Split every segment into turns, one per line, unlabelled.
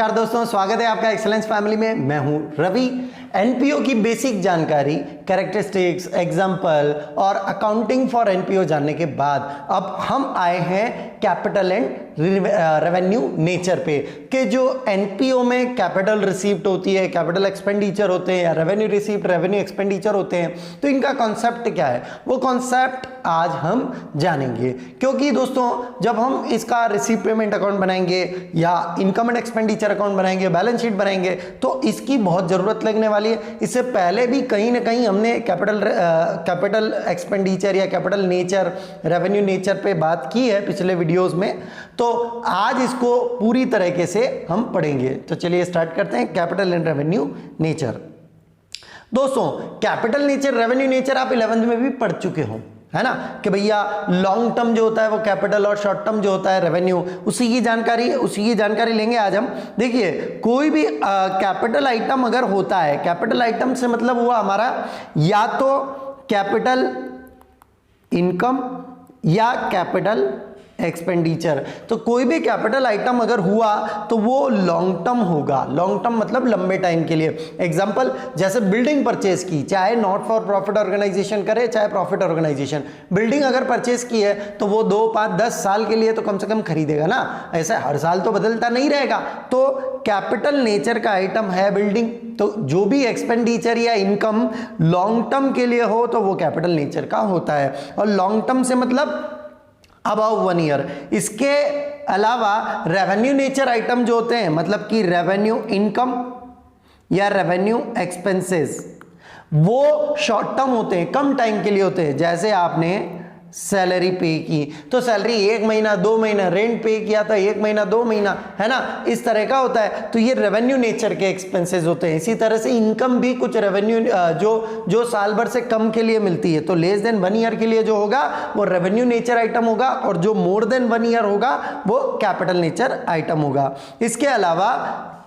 नमस्कार दोस्तों, स्वागत है आपका एक्सेलेंस फैमिली में। मैं हूं रवि। एनपीओ की बेसिक जानकारी, कैरेक्टरिस्टिक्स, एग्जाम्पल और अकाउंटिंग फॉर एनपीओ जानने के बाद अब हम आए हैं कैपिटल एंड रेवेन्यू नेचर पे कि जो एनपीओ में कैपिटल रिसीप्ट होती है, कैपिटल एक्सपेंडिचर होते हैं या रेवेन्यू रिसीप्ट, रेवेन्यू एक्सपेंडिचर होते हैं, तो इनका कॉन्सेप्ट क्या है, वो कॉन्सेप्ट आज हम जानेंगे। क्योंकि दोस्तों जब हम इसका रिसीप्ट पेमेंट अकाउंट बनाएंगे या इनकम एंड एक्सपेंडिचर अकाउंट बनाएंगे, बैलेंस शीट बनाएंगे, तो इसकी बहुत जरूरत लगने वाली है। इससे पहले भी कहीं ना कहीं हमने कैपिटल एक्सपेंडिचर या कैपिटल नेचर, रेवेन्यू नेचर पे बात की है पिछले वीडियोस में, तो आज इसको पूरी तरीके से हम पढ़ेंगे। तो चलिए स्टार्ट करते हैं कैपिटल एंड रेवेन्यू नेचर। दोस्तों कैपिटल नेचर, रेवेन्यू नेचर आप 11th में भी पढ़ चुके हो, है ना, कि भैया लॉन्ग टर्म जो होता है वो कैपिटल और शॉर्ट टर्म जो होता है रेवेन्यू, उसी की जानकारी लेंगे आज हम। देखिए कोई भी कैपिटल आइटम अगर होता है, कैपिटल आइटम से मतलब हुआ हमारा या तो कैपिटल इनकम या कैपिटल एक्सपेंडिचर। तो कोई भी कैपिटल आइटम अगर हुआ तो वो लॉन्ग टर्म होगा। लॉन्ग टर्म मतलब लंबे टाइम के लिए। एग्जांपल जैसे बिल्डिंग परचेज की, चाहे नॉट फॉर प्रॉफिट ऑर्गेनाइजेशन करे चाहे प्रॉफिट ऑर्गेनाइजेशन, बिल्डिंग अगर परचेज की है तो वो 2, 5, 10 साल के लिए तो कम से कम खरीदेगा ना, ऐसा हर साल तो बदलता नहीं रहेगा। तो कैपिटल नेचर का आइटम है बिल्डिंग, तो जो भी एक्सपेंडिचर या इनकम लॉन्ग टर्म के लिए हो तो वो कैपिटल नेचर का होता है। और लॉन्ग टर्म से मतलब अबाउट 1 ईयर। इसके अलावा रेवेन्यू नेचर आइटम जो होते हैं, मतलब कि रेवेन्यू इनकम या रेवेन्यू एक्सपेंसेस, वो शॉर्ट टर्म होते हैं, कम टाइम के लिए होते हैं। जैसे आपने सैलरी पे की तो सैलरी 1 महीना 2 महीना, रेंट पे किया था 1 महीना 2 महीना, है ना, इस तरह का होता है। तो ये रेवेन्यू नेचर के एक्सपेंसेस होते हैं। इसी तरह से इनकम भी कुछ रेवेन्यू जो साल भर से कम के लिए मिलती है, तो लेस देन 1 ईयर के लिए जो होगा वो रेवेन्यू नेचर आइटम होगा, और जो मोर देन 1 ईयर होगा वो कैपिटल नेचर आइटम होगा। इसके अलावा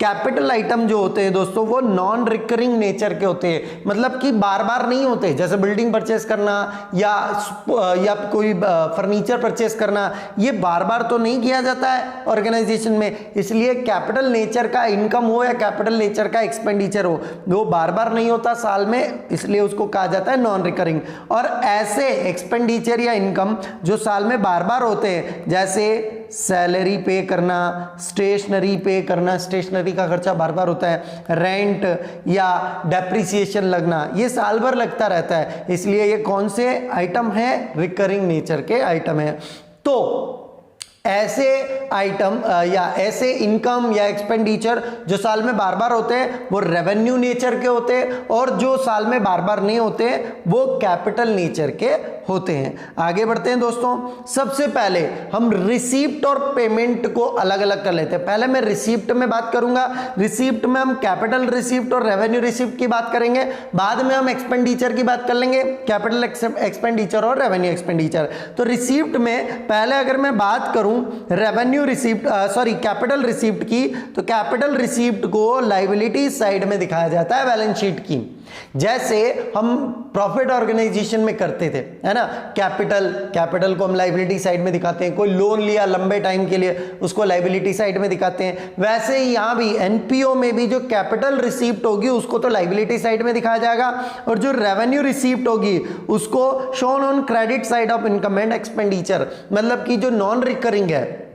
कैपिटल आइटम जो होते हैं दोस्तों वो नॉन रिकरिंग नेचर के होते हैं, मतलब कि बार बार नहीं होते। जैसे बिल्डिंग परचेस करना या कोई फर्नीचर परचेस करना, ये बार बार तो नहीं किया जाता है ऑर्गेनाइजेशन में। इसलिए कैपिटल नेचर का इनकम हो या कैपिटल नेचर का एक्सपेंडिचर हो, वो बार बार नहीं होता साल में, इसलिए उसको कहा जाता है नॉन रिकरिंग। और ऐसे एक्सपेंडिचर या इनकम जो साल में बार बार होते हैं, जैसे सैलरी पे करना, स्टेशनरी पे करना, स्टेशनरी का खर्चा बार बार होता है, रेंट या डेप्रिसिएशन लगना, ये साल भर लगता रहता है। इसलिए ये कौन से आइटम है, रिकरिंग नेचर के आइटम है। तो ऐसे आइटम या ऐसे इनकम या एक्सपेंडिचर जो साल में बार बार होते हैं वो रेवेन्यू नेचर के होते हैं, और जो साल में बार बार नहीं होते वो कैपिटल नेचर के होते हैं। आगे बढ़ते हैं दोस्तों। सबसे पहले हम रिसीप्ट और पेमेंट को अलग अलग कर लेते हैं। पहले मैं रिसीप्ट में बात करूंगा। रिसीप्ट में हम कैपिटल रिसीप्ट और रेवेन्यू रिसीप्ट की बात करेंगे, बाद में हम एक्सपेंडिचर की बात कर लेंगे, कैपिटल एक्सपेंडिचर और रेवेन्यू एक्सपेंडिचर। तो रिसीप्ट में पहले अगर मैं बात करूं रेवेन्यू रिसीप्ट कैपिटल रिसीप्ट की, तो कैपिटल रिसीप्ट को लायबिलिटी साइड में दिखाया जाता है बैलेंस शीट की, जैसे हम प्रॉफिट ऑर्गेनाइजेशन में करते थे, है ना। कैपिटल को हम लायबिलिटी साइड में दिखाते हैं। कोई लोन लिया लंबे टाइम के लिए, उसको लायबिलिटी साइड में दिखाते हैं। वैसे ही यहां भी एनपीओ में भी जो कैपिटल रिसीप्ट होगी उसको तो लायबिलिटी साइड में दिखाया जाएगा, और जो रेवेन्यू रिसीप्ट होगी उसको shown on credit side of income and expenditure, मतलब कि जो नॉन रिकरिंग है,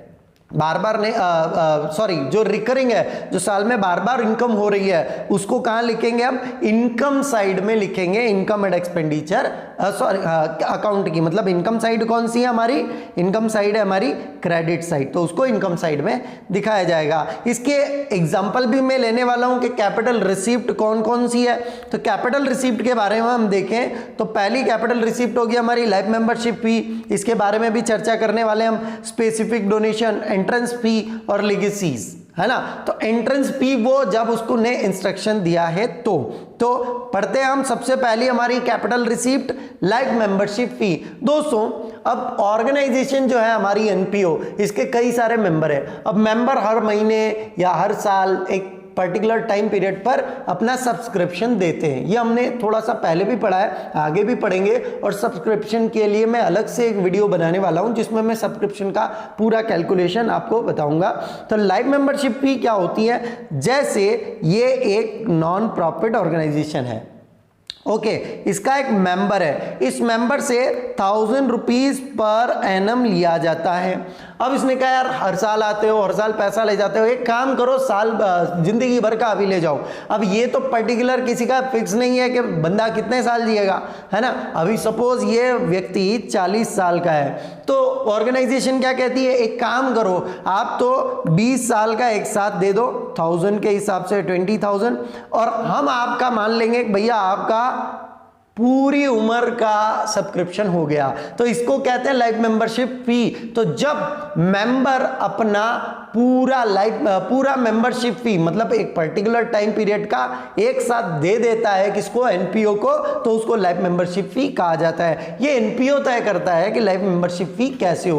बार बार नहीं जो रिकरिंग है, जो साल में बार बार इनकम हो रही है, उसको कहां लिखेंगे हम, इनकम साइड में लिखेंगे। इनकम एंड एक्सपेंडिचर अकाउंट की, मतलब इनकम साइड कौन सी है हमारी, इनकम साइड है हमारी क्रेडिट साइड, तो उसको इनकम साइड में दिखाया जाएगा। इसके एग्जांपल भी मैं लेने वाला हूं कि कैपिटल रिसीप्ट कौन कौन सी है। तो कैपिटल रिसीप्ट के बारे में हम देखें तो पहली कैपिटल रिसीप्ट होगी हमारी लाइफ मेंबरशिप फी। इसके बारे में भी चर्चा करने वाले हम। स्पेसिफिक डोनेशन, एंट्रेंस फी और लेगेसीज, है ना। तो एंट्रेंस फी वो जब उसको ने इंस्ट्रक्शन दिया है तो पढ़ते हैं हम। सबसे पहली हमारी capital receipt life membership fee. दोस्तों अब ऑर्गेनाइजेशन जो है हमारी एनपीओ, इसके कई सारे मेंबर है। अब मेंबर हर महीने या हर साल एक पर्टिकुलर टाइम पीरियड पर अपना सब्सक्रिप्शन देते हैं। ये हमने थोड़ा सा पहले भी पढ़ा है, आगे भी पढ़ेंगे, और सब्सक्रिप्शन के लिए मैं अलग से एक वीडियो बनाने वाला हूं जिसमें मैं सब्सक्रिप्शन का पूरा कैलकुलेशन आपको बताऊंगा। तो लाइव मेंबरशिप फी क्या होती है? जैसे ये एक नॉन प्रॉफिट ऑर्गेनाइजेशन है, ओके, इसका एक मेंबर है, इस मेंबर से 1000 रुपीज पर एनम लिया जाता है। अब इसने कहा यार हर साल आते हो, हर साल पैसा ले जाते हो, एक काम करो साल जिंदगी भर का अभी ले जाओ। अब ये तो पर्टिकुलर किसी का फिक्स नहीं है कि बंदा कितने साल जिएगा, है ना। अभी सपोज ये व्यक्ति 40 साल का है, तो ऑर्गेनाइजेशन क्या कहती है, एक काम करो आप तो 20 साल का एक साथ दे दो, 1000 के हिसाब से 20,000, और हम आपका मान लेंगे भैया आपका पूरी उम्र का सब्सक्रिप्शन हो गया। तो इसको कहते हैं लाइफ मेंबरशिप फी। तो जब मेंबर अपना पूरा मेंबरशिप फी मतलब एक पर्टिकुलर टाइम पीरियड का एक साथ दे देता है किसको, एनपीओ को, तो उसको लाइफ मेंबरशिप फी कहा जाता है। ये एनपीओ तय करता है कि लाइफ मेंबरशिप फी कैसे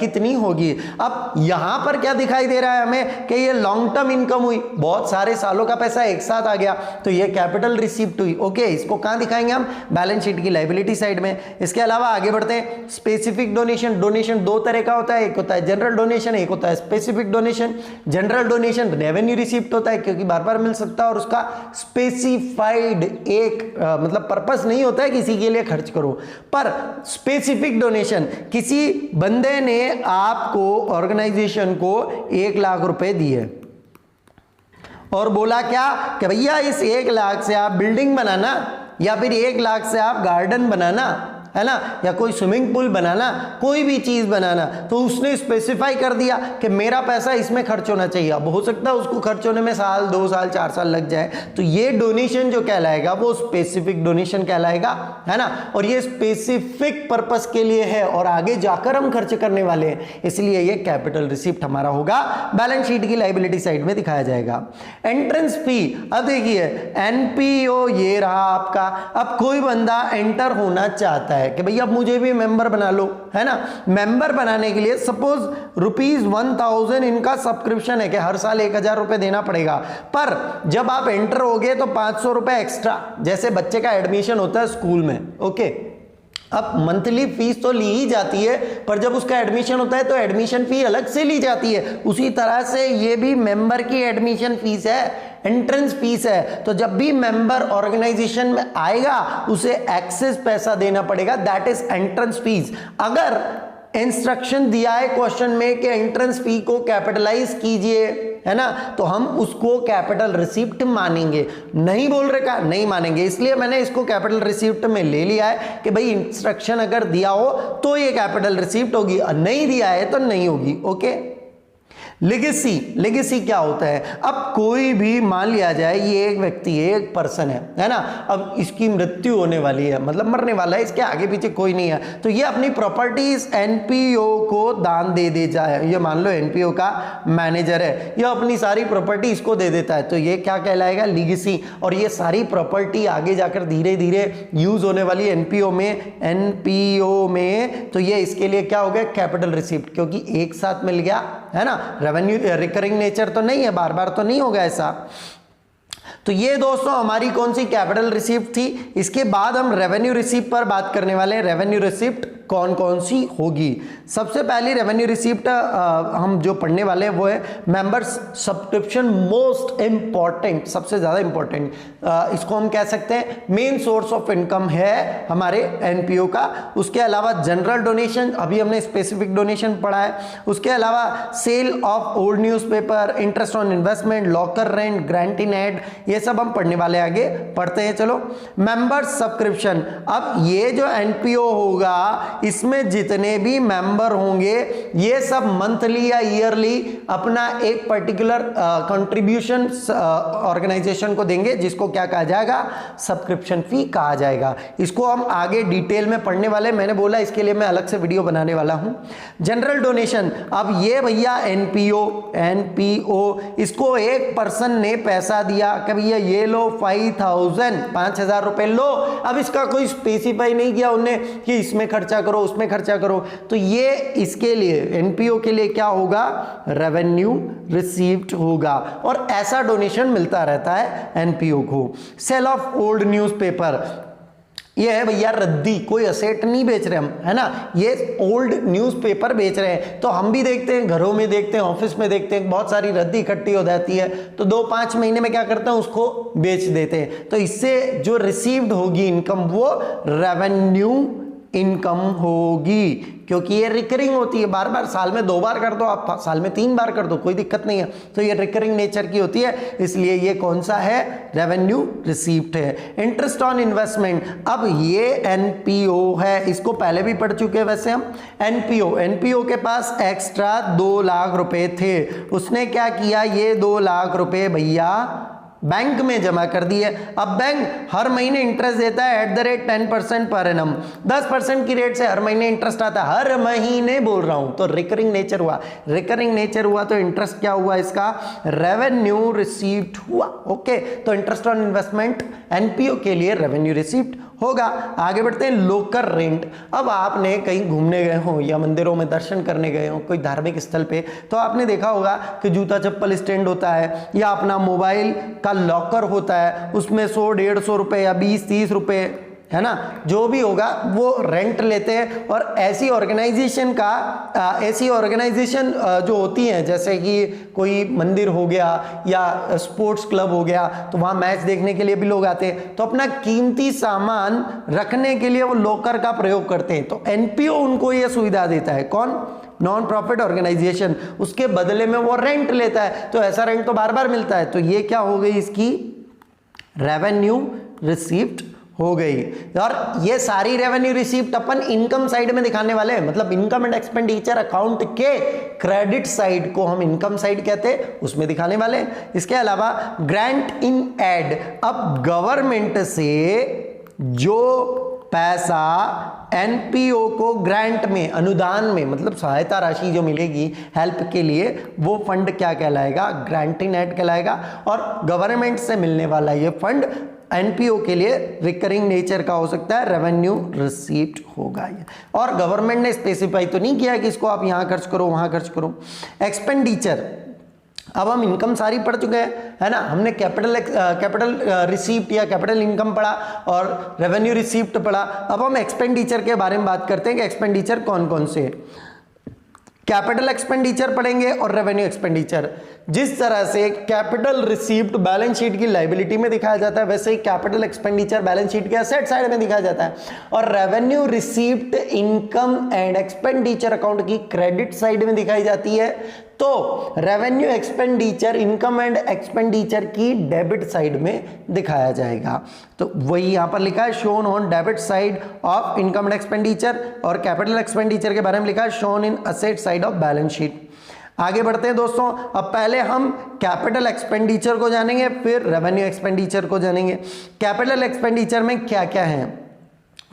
कितनी होगी। अब यहां पर क्या दिखाई दे रहा है हमें कि ये लॉन्ग टर्म इनकम हुई, बहुत सारे सालों का पैसा एक साथ आ गया, तो ये कैपिटल रिसीप्ट हुई। ओके, इसको कहां दिखाएंगे हम, बैलेंस शीट की लायबिलिटी साइड में। इसके अलावा आगे बढ़ते हैं, स्पेसिफिक डोनेशन। डोनेशन दो तरह का होता है, एक होता है जनरल डोनेशन, एक होता है specific donation. General donation revenue receipt होता है क्योंकि बार बार मिल सकता है, और उसका स्पेसिफाइड एक मतलब पर्पस नहीं होता है किसी के लिए खर्च करो। पर स्पेसिफिक डोनेशन, किसी बंदे ने आपको ऑर्गेनाइजेशन को 1 लाख रुपए दिए और बोला क्या कि भैया इस 1 लाख से आप बिल्डिंग बनाना, या फिर 1 लाख से आप गार्डन बनाना, है ना, या कोई स्विमिंग पूल बनाना, कोई भी चीज बनाना। तो उसने स्पेसिफाई कर दिया कि मेरा पैसा इसमें खर्च होना चाहिए। अब हो सकता है उसको खर्च होने में साल, 2 साल, 4 साल लग जाए, तो ये डोनेशन जो कहलाएगा वो स्पेसिफिक डोनेशन कहलाएगा, है ना। और ये स्पेसिफिक पर्पस के लिए है और आगे जाकर हम खर्च करने वाले हैं, इसलिए ये कैपिटल रिसिप्ट हमारा होगा, बैलेंस शीट की लायबिलिटी साइड में दिखाया जाएगा। एंट्रेंस फी, अब देखिए एनपीओ ये रहा आपका। अब कोई बंदा एंटर होना चाहता है कि भैया मुझे भी मेंबर बना लो, है ना। मेंबर बनाने के लिए सपोज ₹1000 इनका सब्सक्रिप्शन है कि हर साल 1000 रुपए देना पड़ेगा, पर जब आप एंटर होगे तो 500 रुपए एक्स्ट्रा, जैसे बच्चे का एडमिशन होता है स्कूल में, ओके। अब मंथली फीस तो ली ही जाती है, पर जब उसका एडमिशन होता है तो एडमिशन फी अलग से ली जाती है। उसी तरह से ये भी मेंबर की एडमिशन फीस है, एंट्रेंस फीस है। तो जब भी मेंबर ऑर्गेनाइजेशन में आएगा उसे एक्सेस पैसा देना पड़ेगा, दैट इज एंट्रेंस फीस। अगर इंस्ट्रक्शन दिया है क्वेश्चन में कि एंट्रेंस फी को कैपिटलाइज कीजिए, है ना, तो हम उसको कैपिटल रिसिप्ट मानेंगे। नहीं बोल रहे का नहीं मानेंगे, इसलिए मैंने इसको कैपिटल रिसिप्ट में ले लिया है कि भाई इंस्ट्रक्शन अगर दिया हो तो ये कैपिटल रिसिप्ट होगी, और नहीं दिया है तो नहीं होगी। ओके, लेगेसी, लेगेसी क्या होता है? अब कोई भी मान लिया जाए ये एक व्यक्ति है, एक पर्सन है ना, अब इसकी मृत्यु होने वाली है, मतलब मरने वाला है, इसके आगे पीछे कोई नहीं है, तो ये अपनी प्रॉपर्टीज एनपीओ को दान दे जाए। ये मान लो एनपीओ का मैनेजर है, ये अपनी सारी प्रॉपर्टी इसको दे देता है, तो ये क्या कहलाएगा, लीगेसी। और ये सारी प्रॉपर्टी आगे जाकर धीरे धीरे यूज होने वाली एनपीओ में, तो ये इसके लिए क्या हो गया, कैपिटल रिसिप्ट, क्योंकि एक साथ मिल गया, है ना। रेवेन्यू रिकरिंग नेचर तो नहीं है, बार बार तो नहीं होगा ऐसा। तो ये दोस्तों हमारी कौन सी कैपिटल रिसिप्ट थी। इसके बाद हम रेवेन्यू रिसिप्ट पर बात करने वाले हैं। रेवेन्यू रिसिप्ट कौन कौन सी होगी? सबसे पहली रेवेन्यू रिसिप्ट हम जो पढ़ने वाले हैं वो है मेंबर्स सब्सक्रिप्शन, मोस्ट इंपॉर्टेंट, सबसे ज्यादा इंपॉर्टेंट, इसको हम कह सकते हैं मेन सोर्स ऑफ इनकम है हमारे एनपीओ का। उसके अलावा जनरल डोनेशन, अभी हमने स्पेसिफिक डोनेशन पढ़ा है। उसके अलावा sale of old newspaper, interest on investment, locker rent, grant in aid, ये सब हम पढ़ने वाले, आगे पढ़ते हैं। चलो, मेंबर्स सब्सक्रिप्शन, अब ये जो एनपीओ होगा इसमें जितने भी मेंबर होंगे ये सब मंथली या ईयरली अपना एक पर्टिकुलर कंट्रीब्यूशन ऑर्गेनाइजेशन को देंगे, जिसको क्या कहा जाएगा, सब्सक्रिप्शन फी कहा जाएगा। इसको हम आगे डिटेल में पढ़ने वाले, मैंने बोला इसके लिए मैं अलग से वीडियो बनाने वाला हूं। जनरल डोनेशन, अब ये भैया एनपीओ, इसको एक पर्सन ने पैसा दिया कि भैया ये लो 5,000 रुपए लो। अब इसका कोई स्पेसिफाई नहीं किया उनने कि इसमें खर्चा करो उसमें खर्चा करो, तो ये इसके लिए एनपीओ के लिए क्या होगा, रेवेन्यू रिसीव्ड होगा। और ऐसा डोनेशन मिलता रहता है एनपीओ को। सेल ऑफ ओल्ड न्यूज़पेपर, ये है भैया रद्दी, कोई असेट नहीं बेच रहे हम, है ना, ये ओल्ड न्यूज़पेपर बेच रहे हैं। तो हम भी देखते हैं, घरों में देखते हैं, ऑफिस में देखते हैं, बहुत सारी रद्दी इकट्ठी हो जाती है, तो 2-5 महीने में क्या करते हैं, उसको बेच देते हैं। तो इससे जो रिसीव्ड होगी इनकम वो रेवेन्यू इनकम होगी, क्योंकि ये रिकरिंग होती है, बार बार साल में 2 बार कर दो आप, साल में 3 बार कर दो, कोई दिक्कत नहीं है। तो ये रिकरिंग नेचर की होती है, इसलिए ये कौन सा है, रेवेन्यू रिसीव्ड है। इंटरेस्ट ऑन इन्वेस्टमेंट, अब ये एनपीओ है, इसको पहले भी पढ़ चुके हैं वैसे हम। एनपीओ के पास एक्स्ट्रा 2 लाख रुपए थे, उसने क्या किया, ये 2 लाख रुपए भैया बैंक में जमा कर दिए। अब बैंक हर महीने इंटरेस्ट देता है @10% पर एनम, 10% की रेट से हर महीने इंटरेस्ट आता है, हर महीने बोल रहा हूं, तो रिकरिंग नेचर हुआ। रिकरिंग नेचर हुआ तो इंटरेस्ट क्या हुआ इसका, रेवेन्यू रिसीव्ड हुआ। ओके, तो इंटरेस्ट ऑन इन्वेस्टमेंट एनपीओ के लिए रेवेन्यू रिसीव्ड होगा। आगे बढ़ते हैं, लोकर रेंट। अब आपने कहीं घूमने गए हो या मंदिरों में दर्शन करने गए हो, कोई धार्मिक स्थल पे, तो आपने देखा होगा कि जूता चप्पल स्टैंड होता है या अपना मोबाइल का लॉकर होता है, उसमें 100-150 रुपए या 20-30 रुपए, है ना, जो भी होगा वो रेंट लेते हैं। और ऐसी ऑर्गेनाइजेशन जो होती हैं, जैसे कि कोई मंदिर हो गया या स्पोर्ट्स क्लब हो गया, तो वहाँ मैच देखने के लिए भी लोग आते हैं, तो अपना कीमती सामान रखने के लिए वो लॉकर का प्रयोग करते हैं। तो एनपीओ उनको ये सुविधा देता है, कौन, नॉन प्रॉफिट ऑर्गेनाइजेशन, उसके बदले में वो रेंट लेता है। तो ऐसा रेंट तो बार बार मिलता है, तो ये क्या हो गई, इसकी रेवेन्यू रिसीव्ड हो गई। और ये सारी रेवेन्यू रिसीव्ड अपन इनकम साइड में दिखाने वाले हैं, मतलब इनकम एंड एक्सपेंडिचर अकाउंट के क्रेडिट साइड को हम इनकम साइड कहते हैं, उसमें दिखाने वाले हैं। इसके अलावा ग्रांट इन एड, अब गवर्नमेंट से जो पैसा एनपीओ को ग्रांट में, अनुदान में, मतलब सहायता राशि जो मिलेगी हेल्प के लिए, वो फंड क्या कहलाएगा, ग्रांट इन एड कहलाएगा। और गवर्नमेंट से मिलने वाला ये फंड एनपीओ के लिए रिकरिंग नेचर का हो सकता है, रेवेन्यू रिसीव्ड होगा ये। और गवर्नमेंट ने स्पेसिफाई तो नहीं किया कि इसको आप यहां खर्च करो वहां खर्च करो। एक्सपेंडिचर, अब हम इनकम सारी पढ़ चुके हैं, है ना, हमने कैपिटल रिसीप्ट या कैपिटल इनकम पढ़ा और रेवेन्यू रिसीप्ट पढ़ा। अब हम एक्सपेंडिचर के बारे में बात करते हैं कि एक्सपेंडिचर कौन कौन से, कैपिटल एक्सपेंडिचर पढ़ेंगे और रेवेन्यू एक्सपेंडिचर। जिस तरह से कैपिटल रिसीव्ड बैलेंस शीट की लायबिलिटी में दिखाया जाता है, वैसे ही कैपिटल एक्सपेंडिचर बैलेंस शीट के एसेट साइड में दिखाया जाता है। और revenue received income and expenditure account की क्रेडिट साइड में दिखाई जाती है। तो revenue expenditure income and expenditure की डेबिट साइड में दिखाया जाएगा। तो वही यहां पर लिखा है, shown on debit side of income and expenditure, और कैपिटल एक्सपेंडिचर के बारे में लिखा है shown in asset side of balance sheet. आगे बढ़ते हैं दोस्तों, अब पहले हम कैपिटल एक्सपेंडिचर को जानेंगे, फिर रेवेन्यू एक्सपेंडिचर को जानेंगे। कैपिटल एक्सपेंडिचर में क्या क्या है,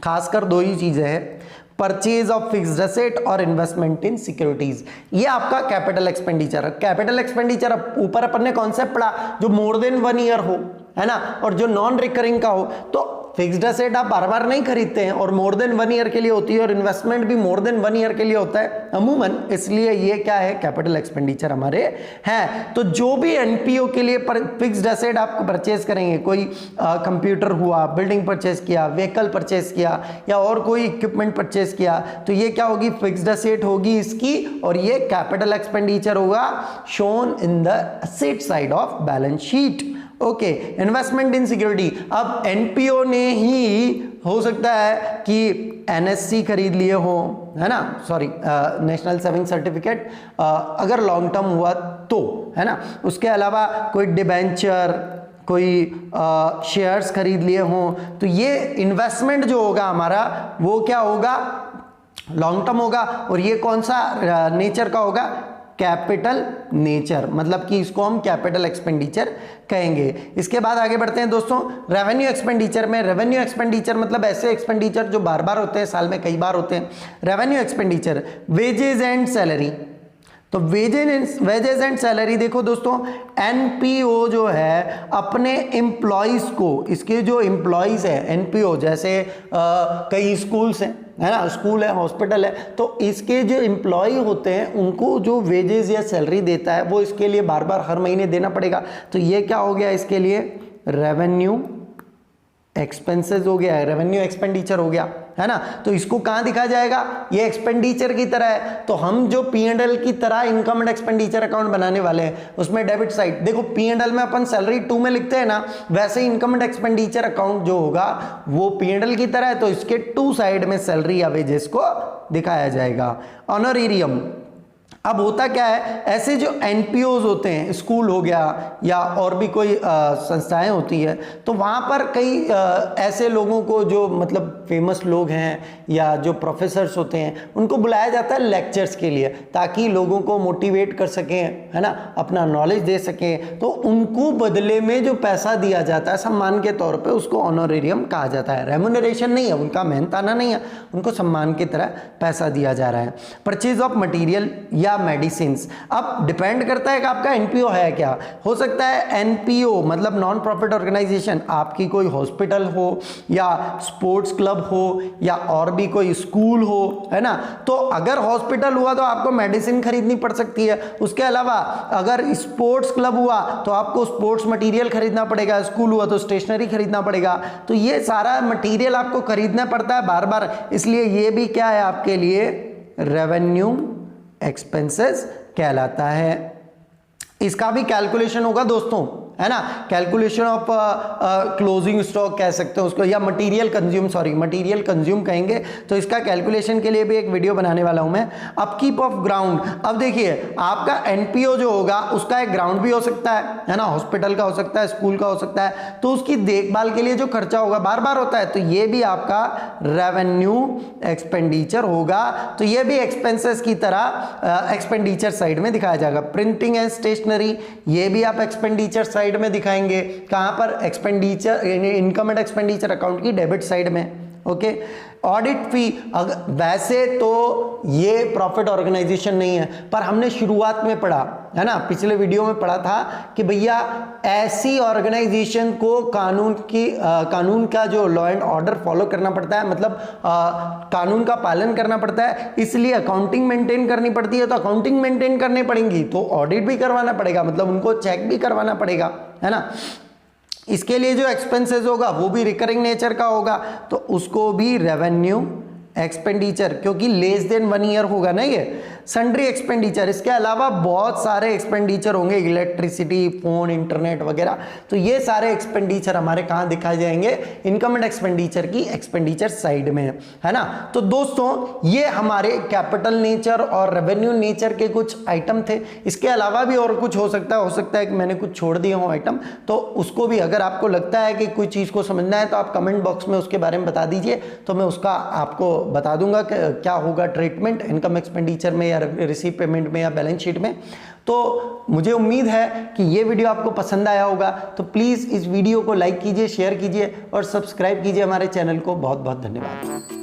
खासकर 2 ही चीजें हैं, परचेज ऑफ फिक्स्ड एसेट और इन्वेस्टमेंट इन सिक्योरिटीज। ये आपका कैपिटल एक्सपेंडिचर है। कैपिटल एक्सपेंडिचर ऊपर अपन ने कॉन्सेप्ट पढ़ा, जो मोर देन 1 ईयर हो, है ना, और जो नॉन रिकरिंग का हो। तो फिक्स्ड एसेट आप बार बार नहीं खरीदते हैं और मोर देन 1 ईयर के लिए होती है, और इन्वेस्टमेंट भी मोर देन 1 ईयर के लिए होता है अमूमन, इसलिए ये क्या है, कैपिटल एक्सपेंडिचर हमारे हैं। तो जो भी एनपीओ के लिए फिक्स्ड एसेट आप परचेज करेंगे, कोई कंप्यूटर हुआ, बिल्डिंग परचेज किया, व्हीकल परचेज किया, या और कोई इक्विपमेंट परचेज किया, तो ये क्या होगी, फिक्स्ड एसेट होगी इसकी, और ये कैपिटल एक्सपेंडिचर होगा, shown in the asset side of balance sheet. Okay, investment in security, अब एनपीओ ने ही हो सकता है कि एनएससी खरीद लिए हो, है ना, सॉरी नेशनल सेविंग सर्टिफिकेट, अगर लॉन्ग टर्म हुआ तो, है ना। उसके अलावा कोई डिबेंचर, कोई शेयर्स खरीद लिए हों, तो ये इन्वेस्टमेंट जो होगा हमारा वो क्या होगा, लॉन्ग टर्म होगा, और ये कौन सा नेचर का होगा, कैपिटल नेचर, मतलब कि इसको हम कैपिटल एक्सपेंडिचर कहेंगे। इसके बाद आगे बढ़ते हैं दोस्तों, रेवेन्यू एक्सपेंडिचर में। रेवेन्यू एक्सपेंडिचर मतलब ऐसे एक्सपेंडिचर जो बार बार होते हैं, साल में कई बार होते हैं। Revenue expenditure, wages and salary, तो वेजेस एंड सैलरी देखो दोस्तों, एनपीओ जो है अपने एम्प्लॉयज को, इसके जो एम्प्लॉयज है एनपीओ, जैसे कई स्कूल्स हैं, है ना, स्कूल है, हॉस्पिटल है, तो इसके जो एम्प्लॉय होते हैं उनको जो वेजेस या सैलरी देता है वो इसके लिए बार बार हर महीने देना पड़ेगा। तो ये क्या हो गया इसके लिए, रेवेन्यू एक्सपेंसेस हो गया, रेवेन्यू एक्सपेंडिचर हो गया, है ना। तो इसको कहां दिखा जाएगा, ये एक्सपेंडिचर की तरह है। तो हम जो P&L की तरह इनकम एंड एक्सपेंडिचर अकाउंट बनाने वाले हैं, उसमें डेबिट साइड देखो, P&L में अपन सैलरी 2 में लिखते हैं ना, वैसे ही इनकम एंड एक्सपेंडिचर अकाउंट जो होगा वो P&L की तरह है, तो इसके 2 साइड में सैलरी या वेजेस को दिखाया जाएगा। ऑनरेरियम, अब होता क्या है, ऐसे जो एनपीओज होते हैं, स्कूल हो गया या और भी कोई संस्थाएं होती है, तो वहाँ पर कई ऐसे लोगों को जो मतलब फेमस लोग हैं या जो प्रोफेसर्स होते हैं उनको बुलाया जाता है लेक्चर्स के लिए, ताकि लोगों को मोटिवेट कर सकें, है ना, अपना नॉलेज दे सकें। तो उनको बदले में जो पैसा दिया जाता है सम्मान के तौर पे, उसको ऑनरेरियम कहा जाता है। रेम्यूनरेशन नहीं है, उनका मेहनताना नहीं है, उनको सम्मान की तरह पैसा दिया जा रहा है। परचेज ऑफ मटीरियल या मेडिसिन, अब डिपेंड करता है कि आपका एनपीओ है क्या। हो सकता है एनपीओ मतलब नॉन प्रॉफिट ऑर्गेनाइजेशन, आपकी कोई हॉस्पिटल हो या स्पोर्ट्स क्लब हो या और भी कोई स्कूल हो, है ना। तो अगर हॉस्पिटल हुआ तो आपको मेडिसिन खरीदनी पड़ सकती है। उसके अलावा अगर स्पोर्ट्स क्लब हुआ तो आपको स्पोर्ट्स मटेरियल खरीदना पड़ेगा, स्कूल हुआ तो स्टेशनरी खरीदना पड़ेगा। तो ये सारा मटेरियल आपको खरीदना पड़ता है बार बार, इसलिए ये भी क्या है आपके लिए, रेवेन्यू एक्सपेंसेस कहलाता है। इसका भी कैलकुलेशन होगा दोस्तों, है ना, कैलकुलेशन ऑफ क्लोजिंग स्टॉक कह सकते हो उसको, या मटेरियल कंज्यूम कहेंगे। तो इसका कैलकुलेशन के लिए भी एक वीडियो बनाने वाला हूं मैं। अपकीप ऑफ ग्राउंड, अब देखिए आपका एनपीओ जो होगा उसका एक ग्राउंड भी हो सकता है ना, हॉस्पिटल का हो सकता है, स्कूल का हो सकता है, तो उसकी देखभाल के लिए जो खर्चा होगा बार बार होता है, तो ये भी आपका रेवेन्यू एक्सपेंडिचर होगा। तो ये भी एक्सपेंसेस की तरह एक्सपेंडिचर साइड में दिखाया जाएगा। प्रिंटिंग एंड स्टेशनरी, ये भी आप एक्सपेंडिचर साइड में दिखाएंगे, कहां पर, expenditure income and expenditure account की डेबिट साइड में। ओके, ऑडिट फी, वैसे तो ये प्रॉफिट ऑर्गेनाइजेशन नहीं है, पर हमने शुरुआत में पढ़ा है ना, पिछले वीडियो में पढ़ा था कि भैया ऐसी ऑर्गेनाइजेशन को कानून का जो लॉ एंड ऑर्डर फॉलो करना पड़ता है, मतलब कानून का पालन करना पड़ता है, इसलिए अकाउंटिंग मेंटेन करनी पड़ती है। तो अकाउंटिंग मेंटेन करनी पड़ेगी तो ऑडिट भी करवाना पड़ेगा, मतलब उनको चेक भी करवाना पड़ेगा, है ना। इसके लिए जो एक्सपेंसेस होगा वो भी रिकरिंग नेचर का होगा, तो उसको भी रेवेन्यू एक्सपेंडिचर, क्योंकि लेस देन 1 ईयर होगा ना ये। सन्ड्री एक्सपेंडिचर, इसके अलावा बहुत सारे एक्सपेंडिचर होंगे, इलेक्ट्रिसिटी, फोन, इंटरनेट वगैरह, तो ये सारे एक्सपेंडिचर हमारे कहाँ दिखाए जाएंगे, इनकम एंड एक्सपेंडिचर की एक्सपेंडिचर साइड में, है ना। तो दोस्तों ये हमारे कैपिटल नेचर और रेवेन्यू नेचर के कुछ आइटम थे। इसके अलावा भी और कुछ हो सकता है कि मैंने कुछ छोड़ दिए हों आइटम, तो उसको भी अगर आपको लगता है कि कोई चीज़ को समझना है तो आप कमेंट बॉक्स में उसके बारे में बता दीजिए, तो मैं उसका आपको बता दूंगा कि क्या होगा ट्रीटमेंट इनकम एक्सपेंडिचर में या रिसीव पेमेंट में या बैलेंस शीट में। तो मुझे उम्मीद है कि ये वीडियो आपको पसंद आया होगा, तो प्लीज़ इस वीडियो को लाइक कीजिए, शेयर कीजिए और सब्सक्राइब कीजिए हमारे चैनल को। बहुत बहुत धन्यवाद।